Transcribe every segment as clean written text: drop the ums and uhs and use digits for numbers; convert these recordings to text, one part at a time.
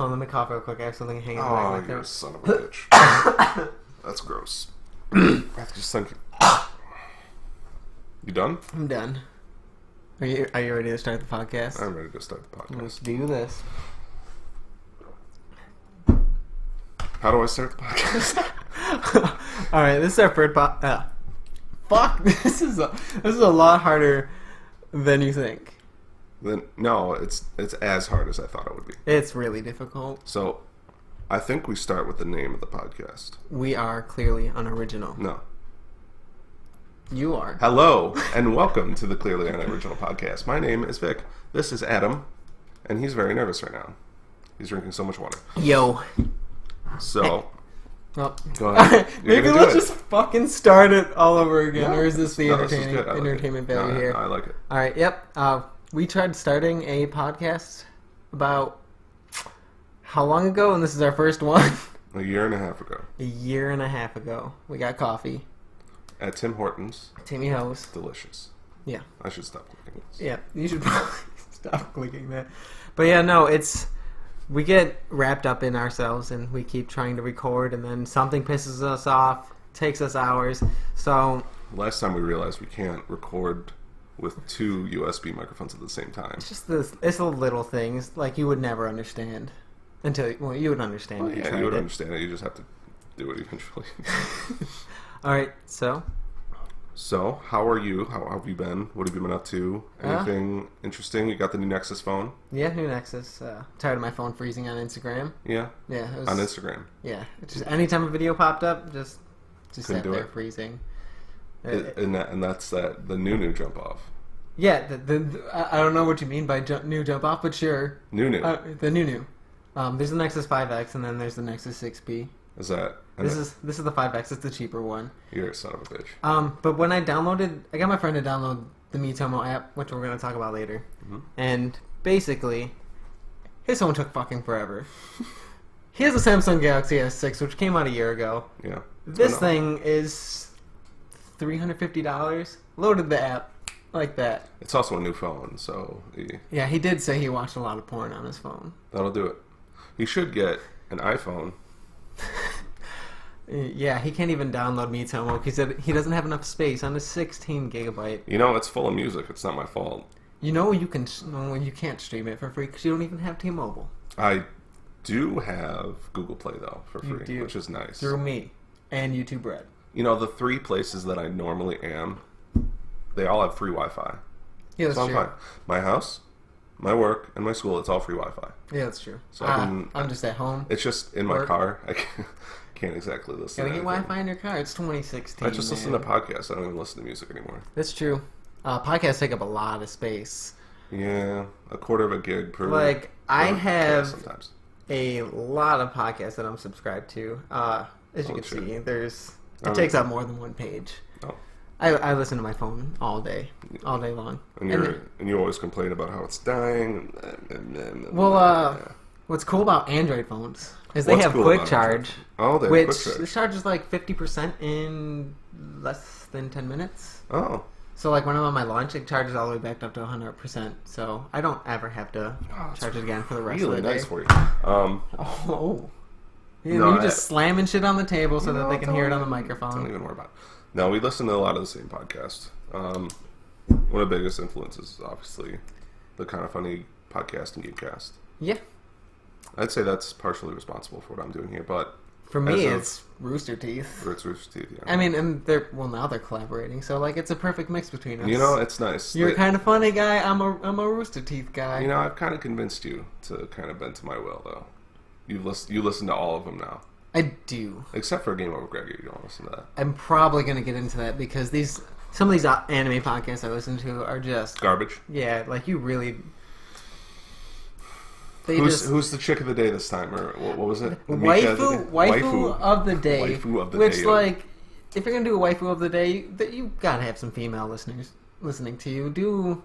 Hold on, let me cough real quick. I have something hanging Oh, right you're there. a son of a bitch. That's gross. I just think. You done? I'm done. Are you ready to start the podcast? I'm ready to start the podcast. Let's do this. How do I start the podcast? All right, this is our third fuck, this is a lot harder than you think. Then no, it's as hard as I thought it would be. It's really difficult. So, I think we start with the name of the podcast. We are clearly unoriginal. No. You are. Hello, and welcome to the Clearly Unoriginal Podcast. My name is Vic. This is Adam, and he's very nervous right now. He's drinking so much water. Yo. So, Well, go ahead. maybe let's just fucking start it all over again, or is this the this is good. I like entertainment it. value here? I like it. All right, yep. We tried starting a podcast about how long ago, and this is our first one. A year and a half ago. A year and a half ago. We got coffee. At Tim Hortons. Timmy House. Delicious. Yeah. I should stop clicking this. Yeah, you should probably stop clicking that. But yeah, no, we get wrapped up in ourselves and we keep trying to record and then something pisses us off, takes us hours. So Last time we realized we can't record with two USB microphones at the same time. it's the little things like you would never understand until you would understand. Well, if you yeah, tried you would it. understand it. You just have to do it eventually. All right, so So, how are you? How have you been? What have you been up to? Anything interesting? You got the new Nexus phone? yeah, new Nexus. Tired of my phone freezing on Instagram. Yeah? Yeah, it was, On Instagram? yeah. Just anytime a video popped up, just Couldn't sat do there it. freezing. And that's the new jump off. Yeah, I don't know what you mean by new jump off, but sure. New. The new. There's the Nexus 5X and then there's the Nexus 6P. Is that... This is the 5X. It's the cheaper one. You're a son of a bitch. But when I got my friend to download the Mitomo app, which we're gonna talk about later, and basically, his phone took fucking forever. He has a Samsung Galaxy S6, which came out a year ago. Yeah. This thing is $350. Loaded the app like that. It's also a new phone, so Yeah, he did say he watched a lot of porn on his phone. that'll do it. He should get an iPhone. Yeah, he can't even download Mitomo because he said he doesn't have enough space on his 16 gigabyte. You know, it's full of music. It's not my fault. You know you can't stream it for free because you don't even have T-Mobile. I do have Google Play, though, for You free, do. which is nice. Through me and YouTube Red. You know, the three places that I normally am, they all have free Wi-Fi. Yeah, that's So I'm true. fine. My house, my work, and my school, it's all free Wi-Fi. Yeah, that's true. So I'm just at home. It's just in my Work. car. I can't exactly listen Gotta to get anything. Wi-Fi in your car. It's 2016. I just listen man. to podcasts. I don't even listen to music anymore. That's true. Podcasts take up a lot of space. Yeah, a quarter of a gig per... Like, I per have cast sometimes. a lot of podcasts that I'm subscribed to. As you Oh, can shit. see, it Oh. takes up more than one page. Oh. I listen to my phone all day long. And you always complain about how it's dying. What's cool about Android phones is they What's have cool quick about charge, Oh, they have which quick charge. charges like 50% in less than 10 minutes. Oh. So like when I'm on my lunch, it charges all the way back up to 100%. So I don't ever have to charge it again for the rest Really of the day. nice for you. Oh. Yeah, No, you just slamming shit on the table so that they can hear it on the Don't microphone. even worry about it. No, we listen to a lot of the same podcasts. One of the biggest influences is obviously the Kind of Funny podcast and Geekcast. Yeah. I'd say that's partially responsible for what I'm doing here, but For me, As of- it's Rooster Teeth. it's Rooster Teeth, yeah. I mean, and now they're collaborating, so like it's a perfect mix between us. You know, it's nice. You're a Kind of Funny guy. I'm a Rooster Teeth guy. You know, I've kind of convinced you to kind of bend to my will, though. You listen to all of them now. I do. Except for Game Over Greggy, you don't listen to that. I'm probably gonna get into that because some of these anime podcasts I listen to are just Garbage. yeah, like you really. Who's the chick of the day this time, or what was it? Waifu of the day. Waifu of the which, day. like, if you're gonna do a waifu of the day, that you gotta have some female listeners listening to you. Do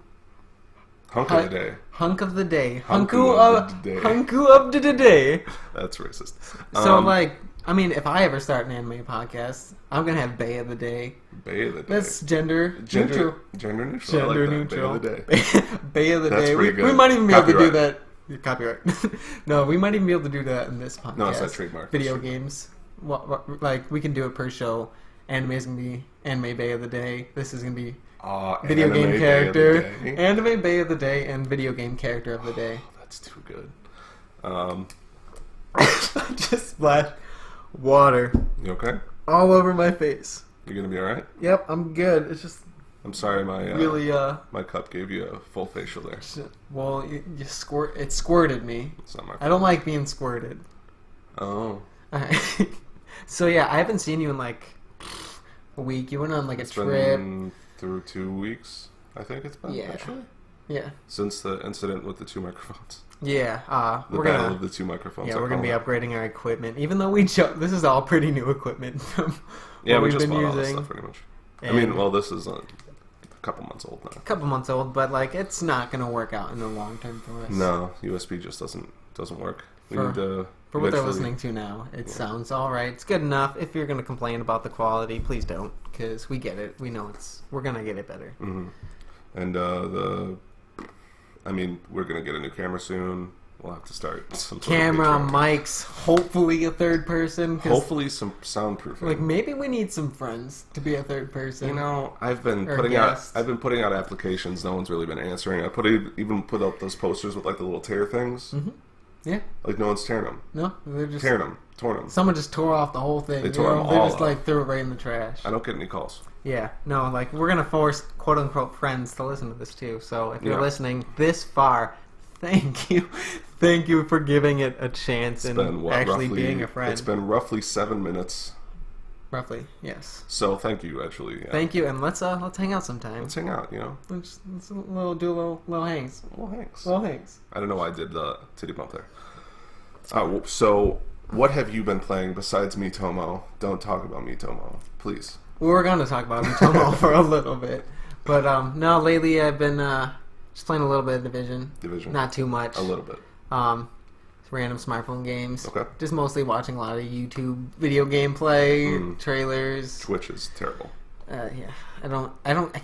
Hunk of the day. hunk of the day, Hunku of the day. hunku of the day. That's racist. So, like, I mean, if I ever start an anime podcast, I'm gonna have Bay of the Day. Bay of the day. That's gender neutral. Gender neutral. Gender I like that. neutral. Bay of the day. Bay of the That's day. pretty We good. might even be able to do Copyright. that. Copyright. No, we might even be able to do that in this podcast. No, it's that trademark. Video games. Like, we can do it per show. Anime is going to be Anime Bay of the Day. This is going to be video game character. Anime Bay of the Day and video game character of the day. Oh, that's too good. Just splashed water. You okay? All over my face. You gonna be alright? Yep, I'm good. It's just... I'm sorry my really, my cup gave you a full facial there. Well, it squirted me. It's not my fault. I don't like being squirted. Oh. So yeah, I haven't seen you in like a week. You went on like a trip. Been through 2 weeks, I think it's been, Yeah. actually. Yeah. Since the incident with the 2 microphones. Yeah. The battle of the 2 microphones. Yeah, we're gonna be upgrading our equipment, even though this is all pretty new equipment from what we we've just been bought all this using. stuff pretty much. And this is a couple months old now. A couple months old, but like it's not gonna work out in the long term for us. No, USB just doesn't work. We need to for what they're eventually- listening to now, it sounds all right. It's good enough. If you're gonna complain about the quality, please don't, because we get it. We know we're gonna get it better. Mm-hmm. And we're gonna get a new camera soon. We'll have to start some sort of Camera, Patreon. mics, hopefully a third person. Hopefully some soundproofing. Like maybe we need some friends to be a third person. You know, I've been Or putting guests. out applications. No one's really been answering. I even put up those posters with like the little tear things. Mm-hmm. Yeah. Like no one's tearing them. No, they're just Torn them. Someone just tore off the whole thing. They tore them They all just up. like threw it right in the trash. I don't get any calls. Yeah, no, like we're gonna force quote unquote friends to listen to this too. So if you're Yeah. listening this far, thank you for giving it a chance and actually being a friend. It's been roughly 7 minutes. Roughly, yes. So thank you, actually. Yeah. Thank you, and let's hang out sometime. Let's hang out. You know, Let's do a little hangs. well, thanks. Little hangs. I don't know why I did the titty bump there. So what have you been playing besides Miitomo? Don't talk about Miitomo, please. We were gonna talk about Miitomo for a little bit, but no. Lately, I've been just playing a little bit of Division. Not too much. A little bit. Random smartphone games. Okay. Just mostly watching a lot of YouTube video gameplay, trailers. Twitch is terrible. Yeah. I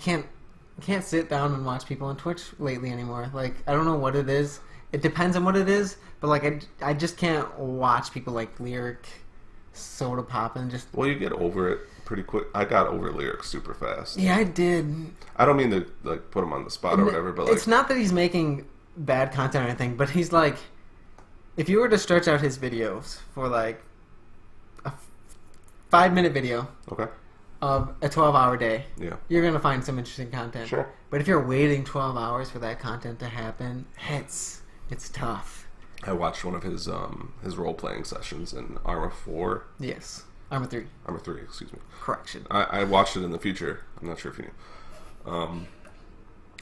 can't sit down and watch people on Twitch lately anymore. Like, I don't know what it is. It depends on what it is, but like I just can't watch people like Lyric, Soda Pop, and just... Well, you get over it pretty quick. I got over Lyric super fast. Yeah, I did. I don't mean to like put him on the spot or whatever, but like, it's not that he's making bad content or anything, but he's like, if you were to stretch out his videos for like a 5-minute video okay, of a 12-hour day, yeah, you're gonna find some interesting content. Sure. But if you're waiting 12 hours for that content to happen, it's tough. I watched one of his role playing sessions in Arma 4. Yes. Arma 3. Arma 3, excuse me. Correction. I watched it in the future. I'm not sure if you knew.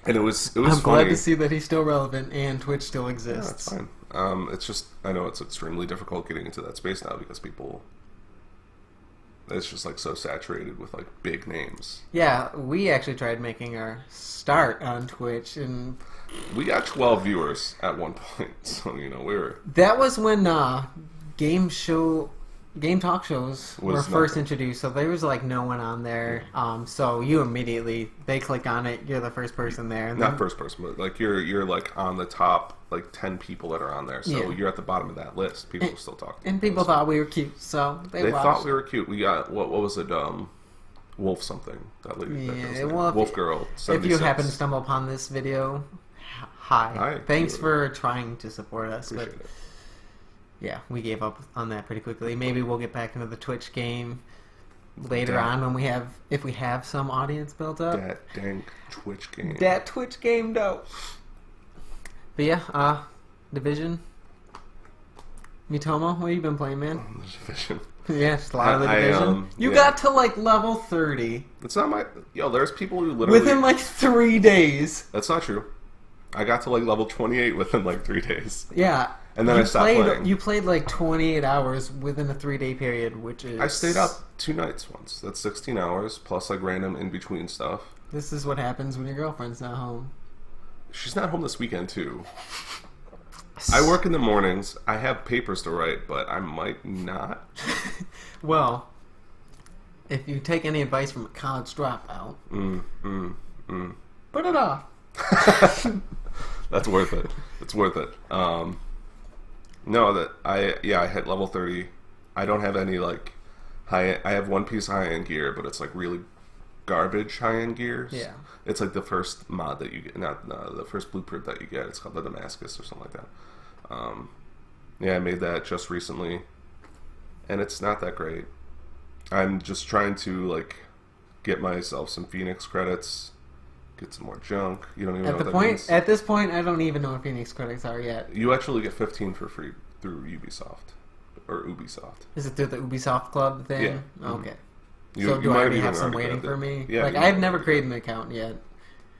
And it was I'm funny. glad to see that he's still relevant and Twitch still Yeah, exists. that's fine. It's just, I know it's extremely difficult getting into that space now because people, it's just like so saturated with like big names. Yeah, we actually tried making our start on Twitch, and We got 12 viewers at one point, so we were. that was when game talk shows were Was first nothing. introduced, so there was like no one on there. So you immediately, they click on it, you're the first person there. And Not then- first person, but like you're like on the top like 10 people that are on there, so Yeah. you're at the bottom of that list. People are still talking. And people thought we were cute, so they watched. thought we were cute. We got what was it? Wolf something. That lady. that Yeah, girl's name. well, if Wolf you- girl. If 76. you happen to stumble upon this video, hi. Hi. Thanks for trying to support us. Appreciate But it. yeah, we gave up on that pretty quickly. Maybe we'll get back into the Twitch game later Damn. on when if we have some audience built up. That dang Twitch game. That Twitch game though. But yeah, Division. Miitomo, what have you been playing, man? The Division. Yeah, just a lot of the I, Division. You yeah. got to like level 30 It's not my. There's people who literally. within like 3 days. That's not true. I got to like level 28 within like 3 days. Yeah. And then I stopped playing. You played like 28 hours within a 3-day period, which is... I stayed up 2 nights once. That's 16 hours plus like random in between stuff. This is what happens when your girlfriend's not home. She's not home this weekend too. I work in the mornings. I have papers to write, but I might not. Well, if you take any advice from a college dropout, put it off. That's worth it. It's worth it. No, that I hit level 30. I don't have any like high. I have one piece of high-end gear, but it's like really garbage high-end gears. Yeah. It's like the first mod that you get, not the first blueprint that you get. It's called the Damascus or something like that. I made that just recently, and it's not that great. I'm just trying to like get myself some Phoenix credits, get some more junk. You don't even know what that means. At this point, I don't even know what Phoenix credits are yet. You actually get 15 for free through Ubisoft or Ubisoft. Is it through the Ubisoft Club thing? Yeah. Okay. You, so you do I might already even have some already waiting grabbed for it. me? Yeah, like you I've might never already created an account yet.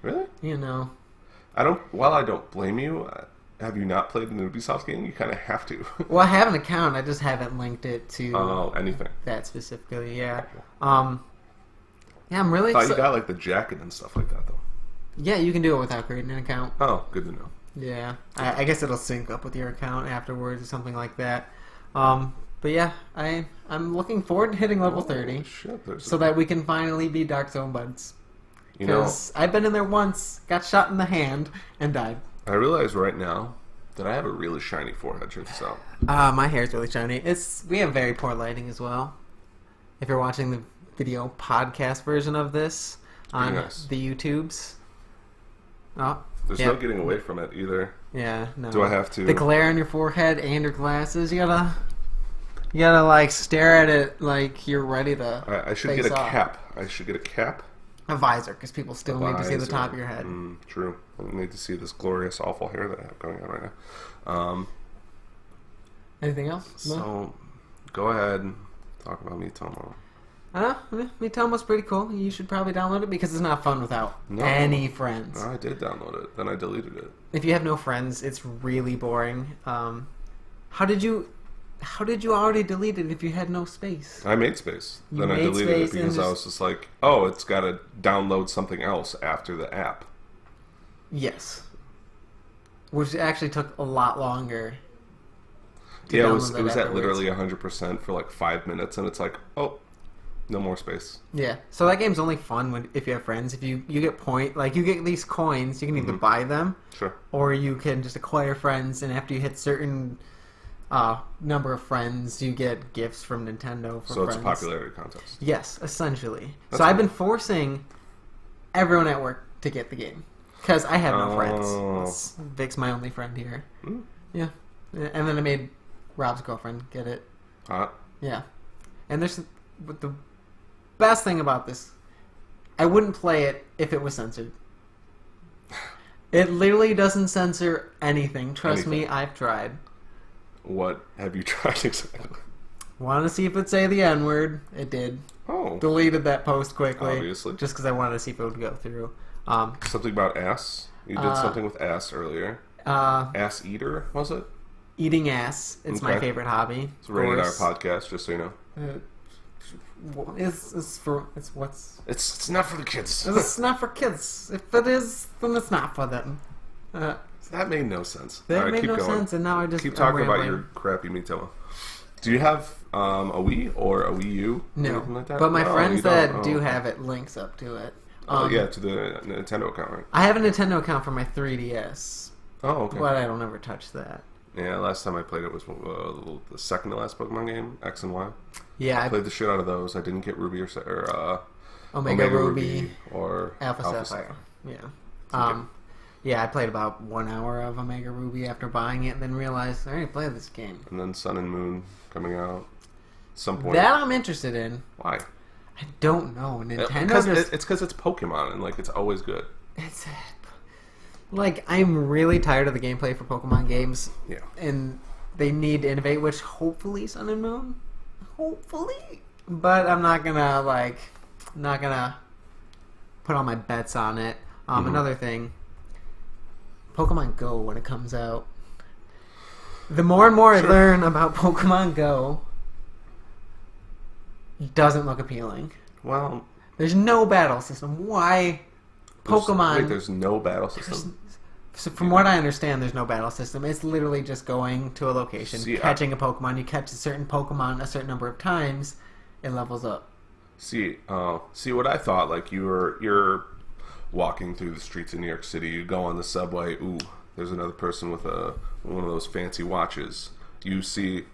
Really? You know. I don't. While I don't blame you, have you not played an Ubisoft game? You kind of have to. Well, I have an account. I just haven't linked it to anything that specifically. Yeah. Yeah, I'm really. I thought you got like the jacket and stuff like that though. Yeah, you can do it without creating an account. Oh, good to know. Yeah, I guess it'll sync up with your account afterwards or something like that. But yeah, I'm looking forward to hitting level 30, shit, so that we can finally be Dark Zone buds. You know, Because I've been in there once, got shot in the hand, and died. I realize right now that I have a really shiny forehead. Check this out. My hair's really shiny. We have very poor lighting as well. If you're watching the video podcast version of this on the YouTubes. Oh, there's no getting away from it either. Yeah, no. Do I have to? The glare on your forehead and your glasses, you gotta like stare at it like you're ready to. I should get a cap. I should get a cap. A visor, because people still need to see the top of your head. True. I need to see this glorious, awful hair that I have going on right now. Anything else? No? So, go ahead and talk about Miitomo. Miitomo's pretty cool. You should probably download it because it's not fun without any friends. I did download it, then I deleted it. If you have no friends, it's really boring. How did you already delete it if you had no space? I made space. Then I deleted it because I was just like, oh, it's got to download something else after the app. Yes. Which actually took a lot longer. Yeah, it was at literally 100% for like 5 minutes, and it's like, oh, no more space. Yeah. So that game's only fun if you have friends. If you get you get these coins, you can either buy them, sure, or you can just acquire friends, and after you hit certain number of friends, you get gifts from Nintendo for friends. So it's a popularity contest. Yes, essentially. That's so I've been forcing everyone at work to get the game because I have no friends. Vic's my only friend here. Yeah, and then I made Rob's girlfriend get it. Hot. Yeah, and the best thing about this, I wouldn't play it if it was censored. It literally doesn't censor anything. Trust me, I've tried. What have you tried exactly? Wanted to see if it'd say the N-word. It did. Oh. Deleted that post quickly. Obviously. Just because I wanted to see if it would go through. Something about ass? You did something with ass earlier. Ass eater, was it? Eating ass. It's my favorite hobby. It's a rated R podcast, just so you know. It's not for the kids. It's not for kids. If it is, then it's not for them. That made no sense. That made no sense, and now I just keep talking about your crappy Miitomo. Do you have a Wii or a Wii U? No, like that? But my friends that do have it links up to it. To the Nintendo account, right? I have a Nintendo account for my 3DS. Oh, okay. But I don't ever touch that. Yeah, last time I played it was the second to last Pokemon game, X and Y. Yeah, I played the shit out of those. I didn't get Ruby or Omega Ruby or Alpha Sapphire. Yeah. Yeah, I played about 1 hour of Omega Ruby after buying it, and then realized I already played this game. And then Sun and Moon coming out at some point. That I'm interested in. Why? I don't know. Nintendo it's because it's Pokemon, and like it's always good. It's like I'm really tired of the gameplay for Pokemon games. Yeah. And they need to innovate, which hopefully Sun and Moon. Hopefully. But I'm not gonna put all my bets on it. Another thing. Pokemon Go, when it comes out, the more and more I learn about Pokemon Go, it doesn't look appealing. Well, there's no battle system. Why Pokemon? There's no battle system. So from what I understand, there's no battle system. It's literally just going to a location, catching a Pokemon. You catch a certain Pokemon a certain number of times, it levels up. See what I thought. Like you're walking through the streets of New York City, you go on the subway, ooh, There's another person with one of those fancy watches. You see,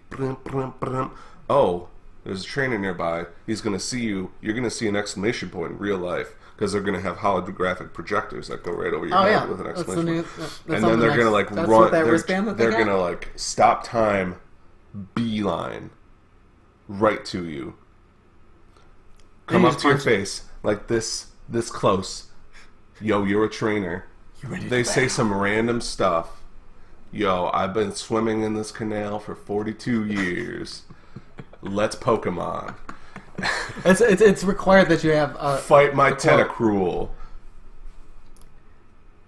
oh, there's a trainer nearby. He's going to see you. You're going to see an exclamation point in real life because they're going to have holographic projectors that go right over your head with an exclamation point. And then they're going to like run. They're going to like stop time, beeline, right to you. Come up to your face like this close. Yo, you're a trainer. They say some random stuff. Yo, I've been swimming in this canal for 42 years. Let's Pokemon. It's required that you have fight my Tentacruel.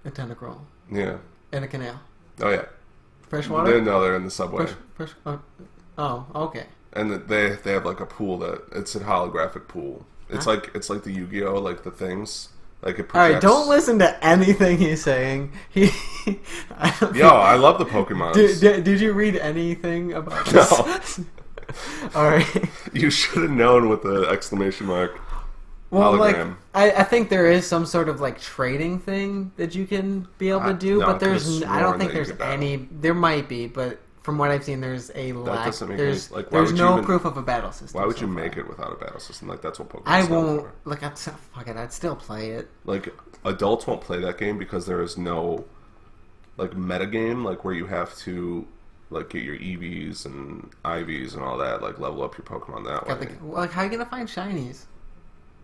A Tentacruel. Yeah. In a canal. Oh yeah. Freshwater? They're in the subway. Oh, okay. And they have like a pool that it's a holographic pool. It's like the Yu-Gi-Oh, like the things. Like it projects. All right, don't listen to anything he's saying. I love the Pokemon. Did you read anything about this? No. All right. You should have known with the exclamation mark. Well, hologram. like I think there is some sort of like trading thing that you can be able to do, but I don't think there's any. There might be, but from what I've seen, there's a lack. That doesn't make there's like, there's no proof of a battle system. Why would you make it without a battle system? Like that's what Pokemon. I won't. Like fuck it. I'd still play it. Like adults won't play that game because there is no like meta game like where you have to like get your EVs and IVs and all that, like level up your Pokemon that way. Like how are you gonna find shinies?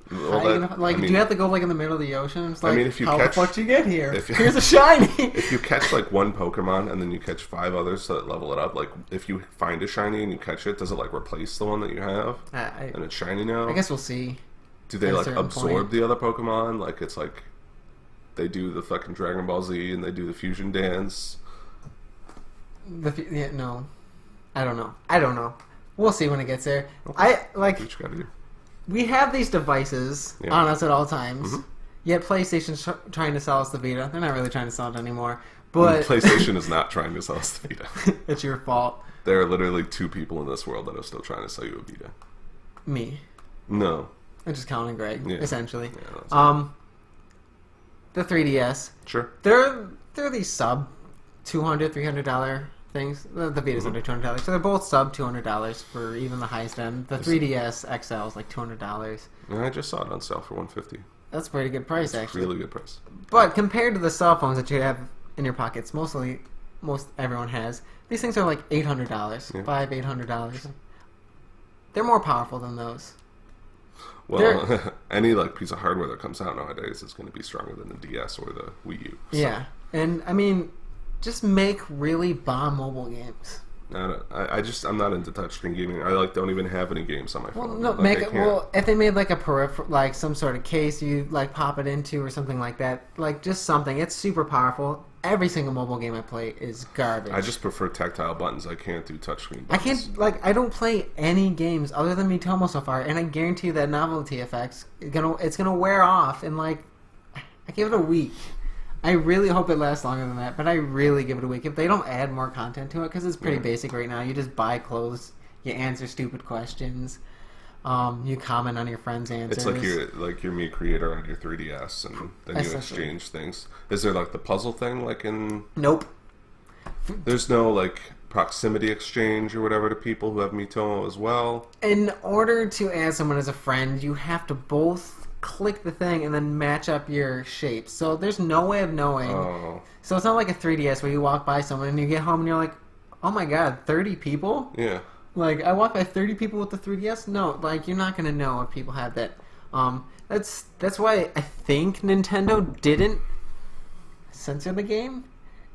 Well, do you have to go like in the middle of the ocean? It's like, if you how catch, the fuck do you get here? Here's a shiny. If you catch like one Pokemon and then you catch 5 others that level it up, like if you find a shiny and you catch it, does it like replace the one that you have? And it's shiny now? I guess we'll see. Do they like absorb the other Pokemon? Like it's like they do the fucking Dragon Ball Z and they do the fusion dance? No. I don't know. We'll see when it gets there. Okay. What you gotta do. We have these devices on us at all times, yet PlayStation's trying to sell us the Vita. They're not really trying to sell it anymore. But PlayStation is not trying to sell us the Vita. It's your fault. There are literally 2 people in this world that are still trying to sell you a Vita. Me. No. I'm just counting Greg, essentially. Yeah, the 3DS. Sure. They're these sub $200, $300 things. The Vita's under $200, so they're both sub $200 for even the highest end. The 3DS XL is like $200. I just saw it on sale for $150. That's a pretty good price, actually. Really good price. But compared to the cell phones that you have in your pockets, most everyone has, these things are like $800, $800. They're more powerful than those. Well, any like piece of hardware that comes out nowadays is going to be stronger than the DS or the Wii U. So. Yeah, and I mean, just make really bomb mobile games. I'm not into touchscreen gaming. I don't even have any games on my phone. Well, no, if they made like a peripheral, like some sort of case you like pop it into or something like that, like just something. It's super powerful. Every single mobile game I play is garbage. I just prefer tactile buttons. I can't do touchscreen buttons. I don't play any games other than Miitomo so far, and I guarantee you that novelty effects it's gonna wear off in like I give it a week. I really hope it lasts longer than that, but I really give it a week. If they don't add more content to it, because it's pretty basic right now. You just buy clothes, you answer stupid questions, you comment on your friends' answers. It's like your Me Creator on your 3DS, and then you exchange things. Is there like the puzzle thing like in... Nope. There's no like proximity exchange or whatever to people who have Miitomo as well? In order to add someone as a friend, you have to both click the thing and then match up your shapes. So there's no way of knowing. Oh. So it's not like a 3DS where you walk by someone and you get home and you're like, oh my god, 30 people? Yeah. Like, I walk by 30 people with the 3DS? No, like, you're not going to know if people have that. That's why I think Nintendo didn't censor the game,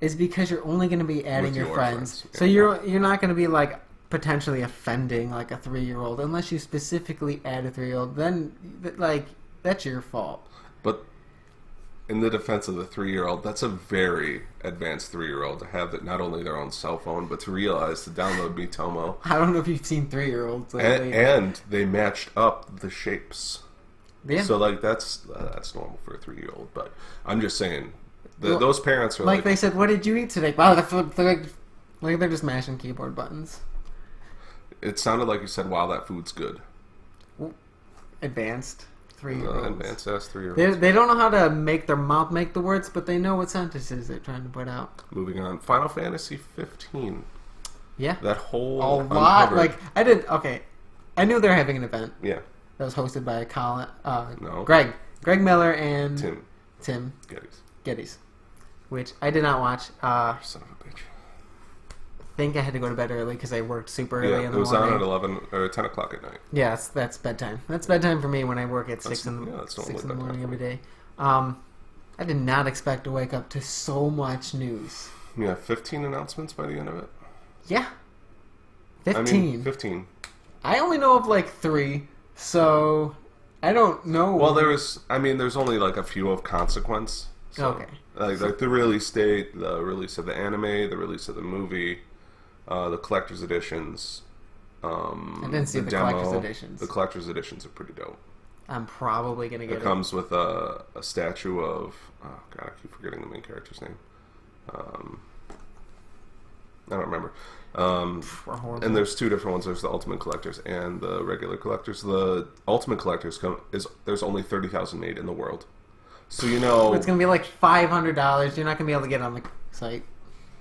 is because you're only going to be adding your friends. Yeah. So you're not going to be, like, potentially offending, like, a 3-year-old, unless you specifically add a 3-year-old. Then, like, that's your fault. But in the defense of the 3-year-old, that's a very advanced 3-year-old to have that not only their own cell phone, but to realize to download Miitomo. I don't know if you've seen 3-year-olds lately. And they matched up the shapes. Yeah. So like that's normal for a 3-year-old. But I'm just saying, those parents are like they said, "What did you eat today?" Wow, they're just mashing keyboard buttons. It sounded like you said, "Wow, that food's good." Advanced 3-year-olds. Advanced ass 3-year-olds. They don't know how to make their mouth make the words, but they know what sentences they're trying to put out. Moving on. Final Fantasy 15. Yeah. That whole a lot. Like, I knew they were having an event. Yeah. That was hosted by No. Greg Miller and Tim Geddes, which I did not watch. Son of a bitch. I think I had to go to bed early because I worked super early in the morning. It was on at 11 or 10 o'clock at night. Yeah, that's bedtime. That's bedtime for me when I work at 6 in the morning every day. I did not expect to wake up to so much news. Yeah, 15 announcements by the end of it. Yeah. 15. 15. I only know of like 3, so I don't know. Well, there's only like a few of consequence. So, okay. Like the release date, the release of the anime, the release of the movie, the collector's editions. I didn't see the collector's editions. The collector's editions are pretty dope. I'm probably going to get it. It comes with a statue of... Oh, God, I keep forgetting the main character's name. I don't remember. And there's 2 different ones. There's the Ultimate Collectors and the regular collectors. The Ultimate Collectors there's only 30,000 made in the world. So it's going to be like $500. You're not going to be able to get on the site.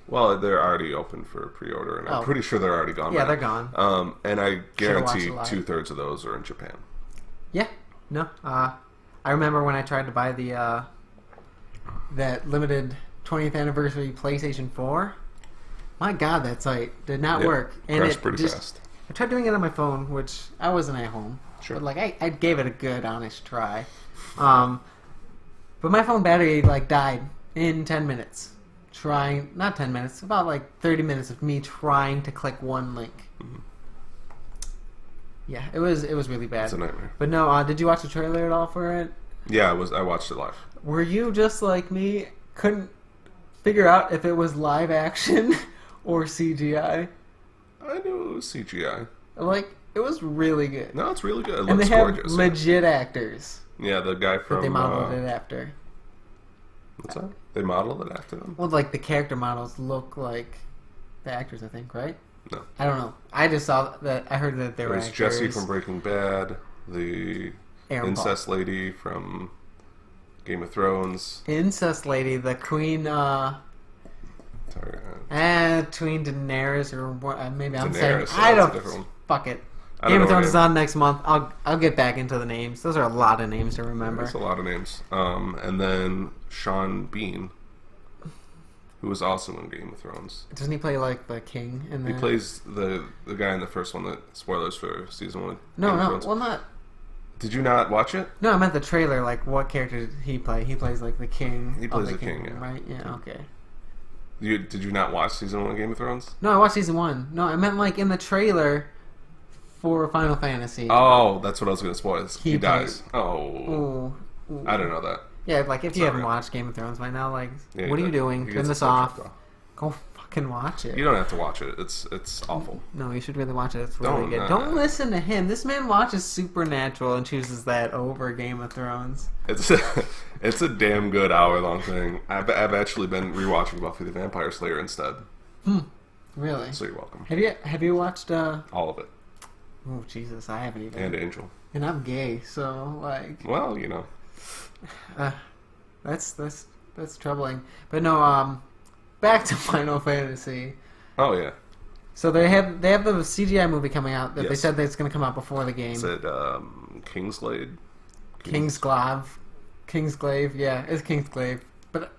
Well, they're already open for pre-order, and I'm pretty sure they're already gone. Yeah, they're gone. And I guarantee 2/3 of those are in Japan. Yeah. No. I remember when I tried to buy the that limited 20th anniversary PlayStation 4. My God, that site did not work. And crashed pretty fast. I tried doing it on my phone, which I wasn't at home. Sure. But I gave it a good, honest try. But my phone battery died in 10 minutes. Not 10 minutes, about 30 minutes of me trying to click one link. Mm-hmm. Yeah, it was really bad. It's a nightmare. But no, did you watch the trailer at all for it? Yeah, I watched it live. Were you just like me? Couldn't figure out if it was live action or CGI? I knew it was CGI. It was really good. No, it's really good. It and looks they have gorgeous. Legit actors. Yeah, the guy from... That they modeled it after. What's that? They modeled it after them? Well, the character models look like the actors, I think, right? No. I don't know. I just saw that. I heard that they were actors. There's Jesse from Breaking Bad, the incest lady from Game of Thrones. Incest lady, the queen... Queen Daenerys, or what? Maybe I'm saying... I don't... Fuck it. Game of Thrones is on next month. I'll get back into the names. Those are a lot of names to remember. That's a lot of names. And then Sean Bean, who was also in Game of Thrones. Doesn't he play the king? He plays the guy in the first one. That spoilers for season 1. No. Well, not. Did you not watch it? No, I meant the trailer. What character did he play? He plays the king. He plays the king, yeah. Right? Yeah. Okay. Did you not watch season 1 of Game of Thrones? No, I watched season 1. No, I meant in the trailer for Final Fantasy. Oh, that's what I was going to spoil. He dies. Ooh. Ooh. I didn't know that. Yeah, if you haven't watched Game of Thrones by now, what are you doing? Turn this off. Go fucking watch it. You don't have to watch it. It's awful. No, you should really watch it. It's really good. Don't listen to him. This man watches Supernatural and chooses that over Game of Thrones. It's a damn good hour-long thing. I've actually been rewatching Buffy the Vampire Slayer instead. Really? So you're welcome. Have you watched... all of it. Oh, Jesus, I haven't even. And Angel. And I'm gay, so, Well, that's troubling. But no, back to Final Fantasy. Oh, yeah. So they have the CGI movie coming out that they said that it's going to come out before the game. Is it Kingsglaive? Kingsglaive, yeah, it's Kingsglaive. But,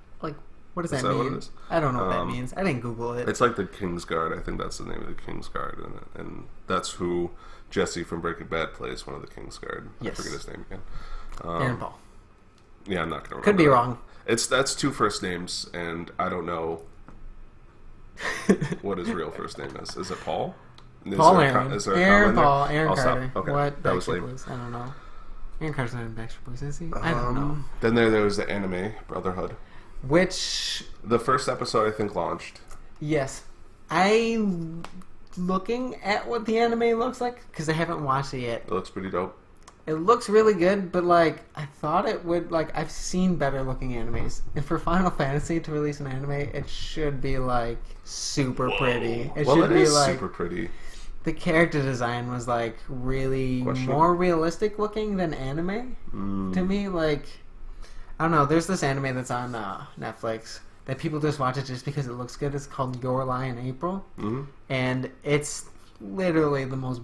what does that mean? What it is? I don't know what that means. I didn't Google it. It's like the Kingsguard. I think that's the name of the Kingsguard. And that's who Jesse from Breaking Bad plays, one of the Kingsguard. Yes. I forget his name again. Aaron Paul. Yeah, I'm not going to remember. Could be wrong. That's 2 first names, and I don't know what his real first name is. Is it Paul? Paul Aaron. Aaron Paul. Aaron Carter. Okay. What? That was lame. I don't know. Aaron Carter's not in Backstreet Boys, is he? I don't know. Then there was the anime Brotherhood. Which... The first episode, I think, launched. Yes. I'm looking at what the anime looks like, because I haven't watched it yet. It looks pretty dope. It looks really good, but, I thought it would, I've seen better looking animes. And for Final Fantasy to release an anime, it should be, super pretty. It should be is super pretty. the character design was like really more realistic looking than anime to me. Like, I don't know. There's this anime that's on Netflix that people just watch it just because it looks good. It's called Your Lie in April, and it's literally the most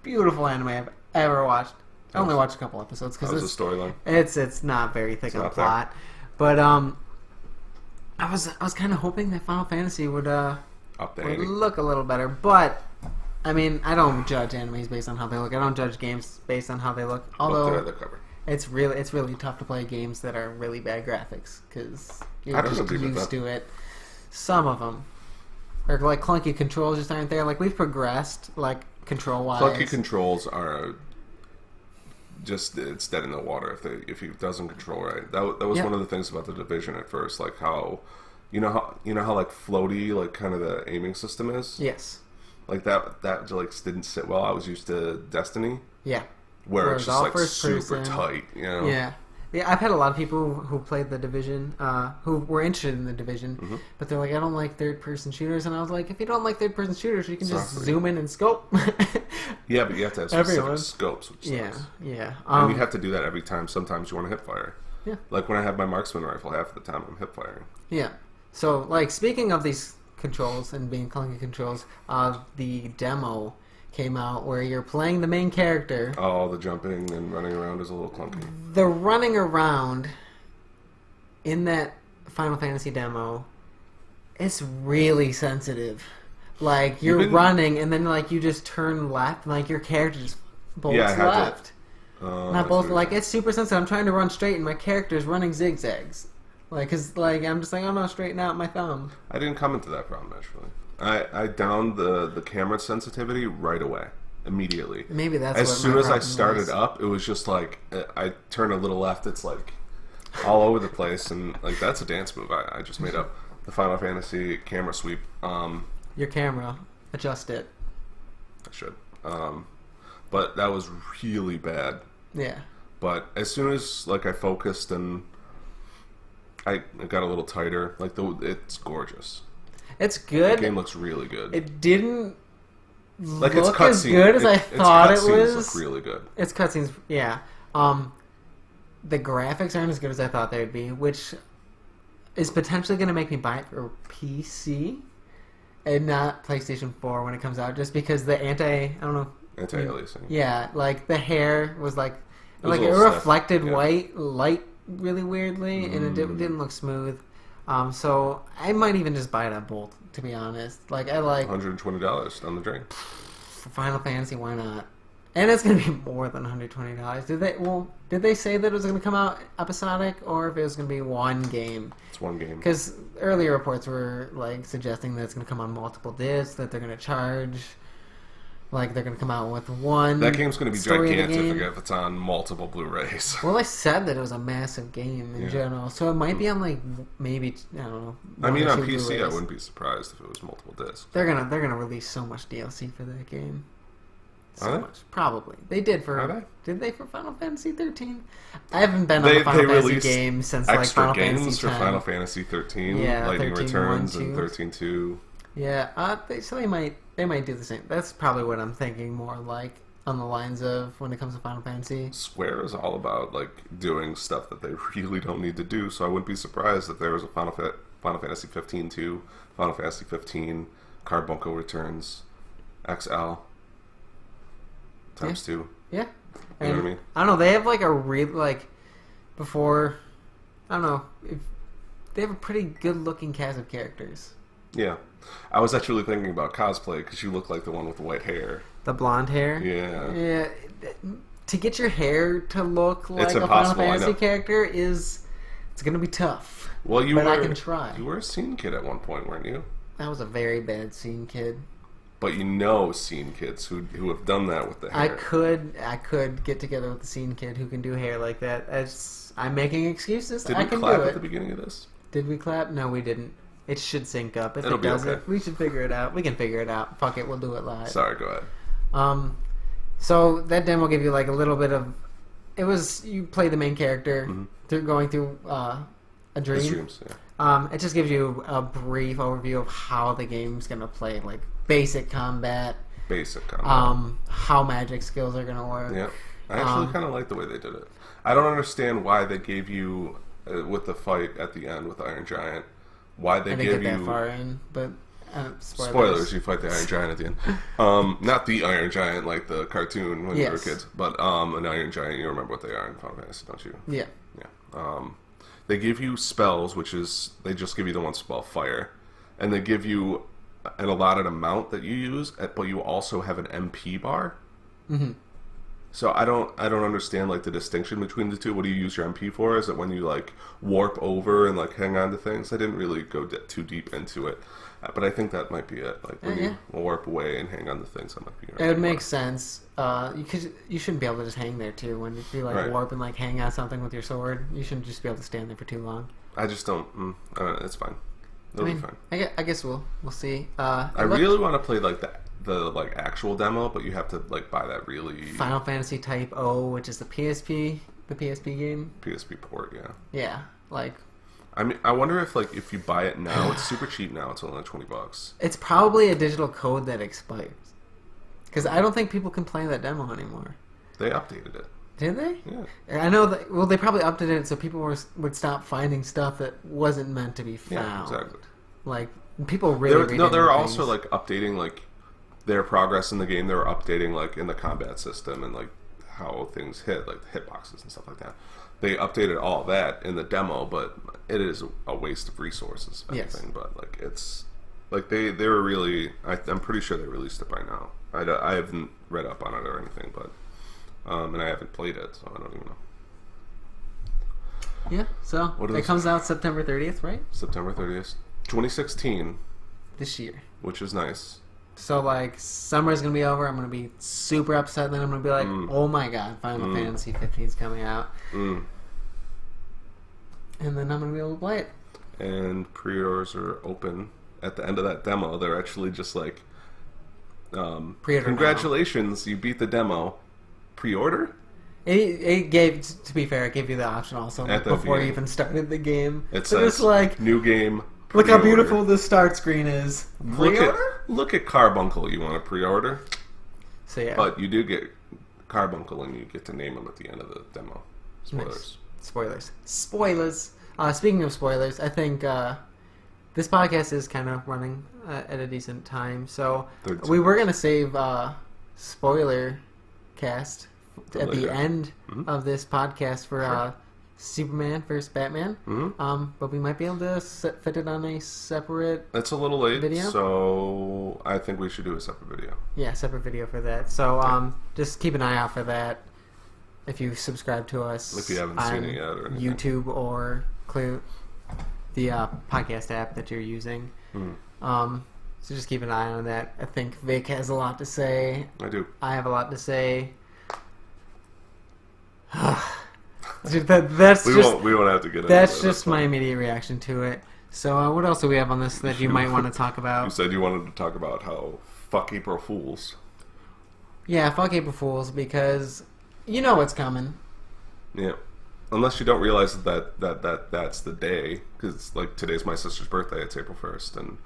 beautiful anime I've ever watched. I only watched a couple episodes because it's a storyline. It's not very thick on plot, but I was kind of hoping that Final Fantasy would look a little better, but. I mean, I don't judge animes based on how they look. I don't judge games based on how they look. Although it's really tough to play games that are really bad graphics because you're just used to it. Some of them are like clunky controls just aren't there. Like we've progressed, like control wise. Clunky controls are just it's dead in the water if it doesn't control right. That was one of the things about the Division at first, like how you know how like floaty like kind of the aiming system is. Yes. Like that like didn't sit well. I was used to Destiny. Yeah. Where it's just like super tight, you know? Yeah. Yeah, I've had a lot of people who played the Division, who were interested in the Division, but they're like, I don't like third-person shooters, and I was like, if you don't like third-person shooters, you can just zoom in and scope. Yeah, but you have to have specific scopes, which sucks. Yeah. And you have to do that every time. Sometimes you want to hip fire. Yeah. Like when I have my marksman rifle, half the time I'm hip firing. Yeah. So, like, speaking of these controls and being clunky controls, the demo came out where you're playing the main character. Oh, the jumping and running around is a little clunky. The running around in that Final Fantasy demo is really sensitive. Like you're running and then like you just turn left and like your character just bolts left. Not both. Like it's super sensitive. I'm trying to run straight and my character's running zigzags. Like, cause like I'm just like I'm gonna straighten out my thumb. I didn't come into that problem actually. I downed the camera sensitivity right away, immediately. Maybe that's as soon as I started up, it was just like I turn a little left. It's like all over the place, and like that's a dance move I just made up. The Final Fantasy camera sweep. Your camera, adjust it. I should. But that was really bad. Yeah. But as soon as like I focused and I got a little tighter. Like it's gorgeous. It's good. The game looks really good. It didn't like look its as good as I thought it was. Look really good. Its cutscenes, yeah. The graphics aren't as good as I thought they'd be, which is potentially going to make me buy it for PC and not PlayStation 4 when it comes out, just because the anti-aliasing. Yeah, like the hair was like it reflected white light really weirdly, and it didn't look smooth. So I might even just buy it at Bolt, to be honest. Like I like $120 down the drain. For Final Fantasy, why not? And it's going to be more than $120. Did they say that it was going to come out episodic, or if it was going to be one game? It's one game. Because earlier reports were like suggesting that it's going to come on multiple discs, that they're going to charge. Like they're going to come out with one. That game's going to be gigantic if it's on multiple Blu-rays. Well, I said that it was a massive game in general, so it might be on like maybe I don't know. I mean, on PC, Blu-rays. I wouldn't be surprised if it was multiple discs. They're gonna release so much DLC for that game. So much, probably. They did for. Did they for Final Fantasy 13? I haven't been on a Final Fantasy game since like Final Fantasy 10. Extra games for Final Fantasy 13. Yeah, Lightning 13, Returns 1, and 13-2. Yeah, so they might do the same. That's probably what I'm thinking more like on the lines of when it comes to Final Fantasy. Square is all about like doing stuff that they really don't need to do, so I wouldn't be surprised if there was a Final Fantasy 15 2, Final Fantasy 15, Carbuncle Returns, XL times 2. Yeah. You know what I mean? I don't know, they have like a real like before I don't know, they have a pretty good looking cast of characters. Yeah. I was actually thinking about cosplay because you look like the one with the white hair. The blonde hair? Yeah. Yeah. To get your hair to look like a Final Fantasy character it's going to be tough. Well, I can try. You were a scene kid at one point, weren't you? I was a very bad scene kid. But you know scene kids who have done that with the hair. I could get together with the scene kid who can do hair like that. I'm making excuses. Did I can clap do it. At the beginning of this? Did we clap? No, we didn't. It should sync up. If It'll it doesn't, okay. We should figure it out. We can figure it out. Fuck it, we'll do it live. Sorry, go ahead. So that demo gave you like a little bit of. It was you play the main character going through a dream. His dreams, yeah. It just gives you a brief overview of how the game's gonna play, like basic combat. basic combat. How magic skills are gonna work. Yeah, I actually kind of like the way they did it. I don't understand why they gave you with the fight at the end with the Iron Giant. Why they I didn't give get you that far in, but spoilers. You fight the Iron Giant at the end. Not the Iron Giant like the cartoon when we were kids, but an Iron Giant. You remember what they are in Final Fantasy, don't you? Yeah. Yeah. They give you spells, which is they just give you the one spell, fire, and they give you an allotted amount that you use, but you also have an MP bar. Mm-hmm. So I don't understand like the distinction between the two. What do you use your MP for? Is it when you like warp over and like hang on to things? I didn't really go too deep into it, but I think that might be it. Like when you warp away and hang on to things, that might be. It would make sense. You shouldn't be able to just hang there too. When you like warp and like hang on something with your sword, you shouldn't just be able to stand there for too long. I just don't. It's fine. It'll be fine. I guess we'll see. I really want to play like the like actual demo, but you have to like buy that really Final Fantasy Type O, which is the PSP game. PSP port, yeah. Yeah, like. I mean, I wonder if like if you buy it now, it's super cheap now. It's only like $20. It's probably a digital code that expires, because I don't think people can play that demo anymore. They updated it. Did they? Yeah. I know that. Well, they probably updated it so people would stop finding stuff that wasn't meant to be found. Yeah, exactly. Like people really. They're also like updating like their progress in the game. They were updating like in the combat system and like how things hit, like the hitboxes and stuff like that. They updated all that in the demo, but it is a waste of resources. If anything. But like it's like they were really. I'm pretty sure they released it by now. I haven't read up on it or anything, but. And I haven't played it, so I don't even know. Yeah, so it comes out September 30th, right? September 30th, 2016. This year. Which is nice. So, like, summer's going to be over. I'm going to be super upset. Then I'm going to be like, oh my god, Final Fantasy 15 is coming out. And then I'm going to be able to play it. And pre-orders are open. At the end of that demo, they're actually just like, congratulations, you beat the demo. Pre-order? It gave, to be fair, it gave you the option also before you even started the game. It says, like, new game, pre-order. Look how beautiful the start screen is. Look at Carbuncle you want to pre-order. So yeah. But you do get Carbuncle and you get to name him at the end of the demo. Spoilers. Nice. Spoilers. Speaking of spoilers, I think this podcast is kind of running at a decent time. So we were going to save spoiler cast at the end of this podcast for Superman vs. Batman. But we might be able to fit it on a separate It's a little late, video. So I think we should do a separate video. Yeah, separate video for that. So just keep an eye out for that if you subscribe to us if you haven't seen it yet or anything. YouTube or the podcast app that you're using. So just keep an eye on that. I think Vic has a lot to say. I do. I have a lot to say. Dude, we won't have to get into that. That's just my immediate reaction to it. So what else do we have on this that you might want to talk about? You said you wanted to talk about how fuck April Fools. Yeah, fuck April Fools, because you know what's coming. Yeah. Unless you don't realize that's the day, because like today's my sister's birthday. It's April 1st, and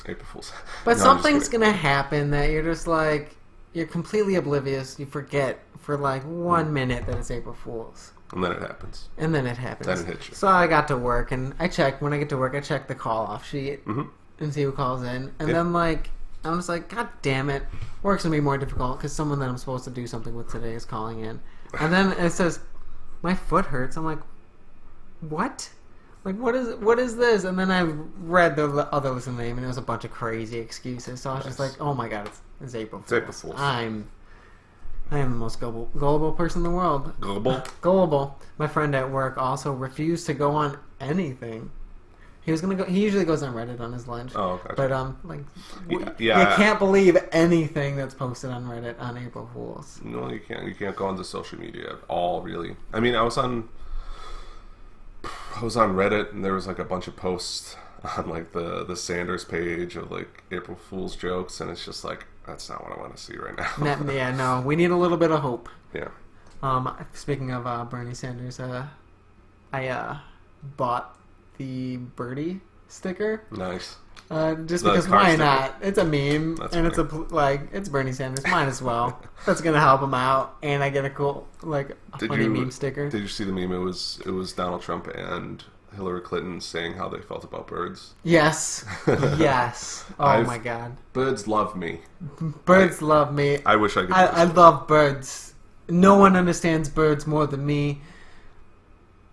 April Fools. But something's gonna happen that you're just like you're completely oblivious. You forget for like 1 minute that it's April Fools. And then it happens. Then it hits you. So I got to work, and when I get to work, I check the call-off sheet and see who calls in. And then, like, I'm just like, God damn it. Work's going to be more difficult because someone that I'm supposed to do something with today is calling in. And then it says, my foot hurts. I'm like, what? Like, what is this? And then I read the other list name, and it was a bunch of crazy excuses. So I was just like, oh my God, it's April Fools. It's April Fools. I am the most gullible person in the world. Gullible. My friend at work also refused to go on anything. He was gonna go. He usually goes on Reddit on his lunch. Oh, gotcha. But you can't believe anything that's posted on Reddit on April Fools. No, you can't. You can't go onto social media at all, really. I mean, I was on Reddit, and there was like a bunch of posts on like the Sanders page of like April Fool's jokes, and it's just like, that's not what I want to see right now. No, we need a little bit of hope. Yeah. Speaking of Bernie Sanders, I bought the Birdie sticker. Nice. Just The because car why sticker. not? It's a meme, That's and funny. it's Bernie Sanders. Might as well. That's gonna help him out, and I get a cool funny meme sticker. Did you see the meme? It was Donald Trump and Hillary Clinton saying how they felt about birds. Yes, yes. Oh my god, Birds love me. birds love me. I wish I could. I love birds. No one understands birds more than me.